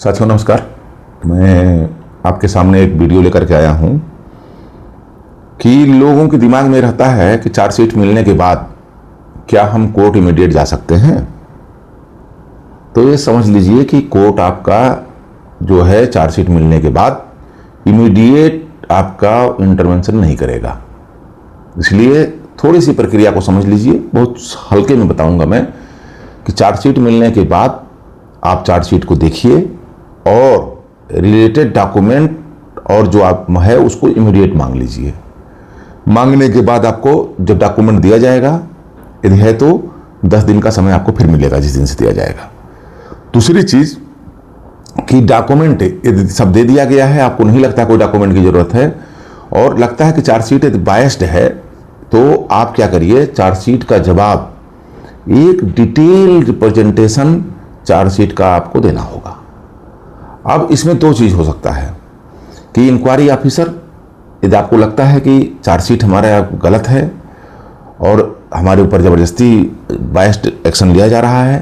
साथियों नमस्कार। मैं आपके सामने एक वीडियो लेकर के आया हूं कि लोगों के दिमाग में रहता है कि चार्जशीट मिलने के बाद क्या हम कोर्ट इमीडिएट जा सकते हैं। तो ये समझ लीजिए कि कोर्ट आपका जो है चार्जशीट मिलने के बाद इमीडिएट आपका इंटरवेंशन नहीं करेगा। इसलिए थोड़ी सी प्रक्रिया को समझ लीजिए। बहुत हल्के में बताऊंगा मैं कि चार्जशीट मिलने के बाद आप चार्जशीट को देखिए और रिलेटेड डॉक्यूमेंट और जो आप है उसको इमीडिएट मांग लीजिए। मांगने के बाद आपको जब डॉक्यूमेंट दिया जाएगा, यदि है तो 10 दिन का समय आपको फिर मिलेगा जिस दिन से दिया जाएगा। दूसरी चीज कि डॉक्यूमेंट यदि सब दे दिया गया है, आपको नहीं लगता कोई डॉक्यूमेंट की जरूरत है और लगता है कि चार्जशीट यदि बायस्ड है, तो आप क्या करिए, चार्जशीट का जवाब एक डिटेल रिप्रेजेंटेशन चार्जशीट का आपको देना होगा। अब इसमें दो चीज हो सकता है कि इंक्वायरी ऑफिसर यदि आपको लगता है कि चार्जशीट हमारा गलत है और हमारे ऊपर जबरदस्ती बायस्ड एक्शन लिया जा रहा है,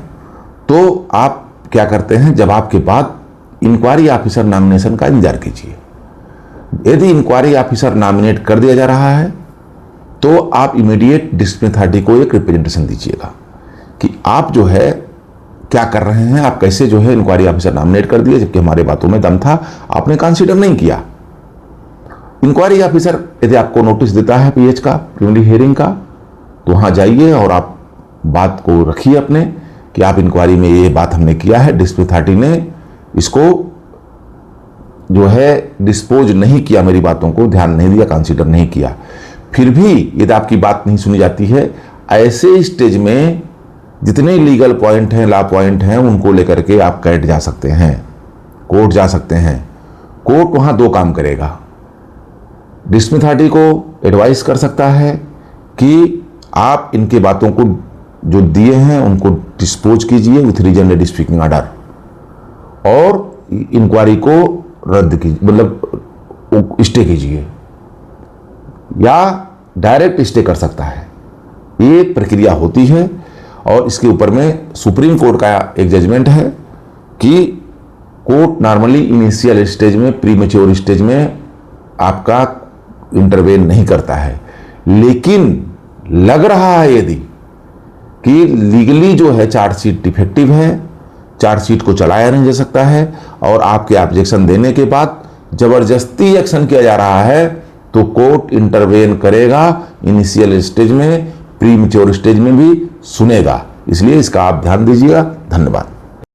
तो आप क्या करते हैं, जवाब के बाद इंक्वायरी ऑफिसर नॉमिनेशन का इंतजार कीजिए। यदि इंक्वायरी ऑफिसर नॉमिनेट कर दिया जा रहा है तो आप इमीडिएट डिस्ट्रिक्ट अथॉरिटी को एक रिप्रेजेंटेशन दीजिएगा कि आप जो है क्या कर रहे हैं, आप कैसे जो है इंक्वायरी ऑफिसर नॉमिनेट कर दिए जबकि हमारे बातों में दम था, आपने कंसीडर नहीं किया। इंक्वायरी ऑफिसर यदि आपको नोटिस देता है पीएच का, प्रिलिमिनरी हियरिंग का, तो वहां जाइए और आप बात को रखिए अपने कि आप इंक्वायरी में ये बात हमने किया है, डिस्ट्रिक्ट अथॉरिटी ने इसको जो है डिस्पोज नहीं किया, मेरी बातों को ध्यान नहीं दिया, कंसीडर नहीं किया। फिर भी यदि आपकी बात नहीं सुनी जाती है, ऐसे स्टेज में जितने लीगल पॉइंट हैं, लॉ पॉइंट हैं, उनको लेकर के आप कैट जा सकते हैं, कोर्ट जा सकते हैं। कोर्ट वहां दो काम करेगा, डिस्ट्रिक्ट अथॉरिटी को एडवाइस कर सकता है कि आप इनके बातों को जो दिए हैं उनको डिस्पोज कीजिए विथ रीजन स्पीकिंग ऑर्डर और इंक्वायरी को रद्द कीजिए, मतलब स्टे कीजिए, या डायरेक्ट स्टे कर सकता है। ये प्रक्रिया होती है और इसके ऊपर में सुप्रीम कोर्ट का एक जजमेंट है कि कोर्ट नॉर्मली इनिशियल स्टेज में, प्रीमेच्योर स्टेज में आपका इंटरवेन नहीं करता है। लेकिन लग रहा है यदि कि लीगली जो है चार्जशीट डिफेक्टिव है, चार्जशीट को चलाया नहीं जा सकता है और आपके ऑब्जेक्शन देने के बाद जबरदस्ती एक्शन किया जा रहा है, तो कोर्ट इंटरवेन करेगा, इनिशियल स्टेज में, प्रीमेच्योर स्टेज में भी सुनेगा। इसलिए इसका आप ध्यान दीजिएगा। धन्यवाद।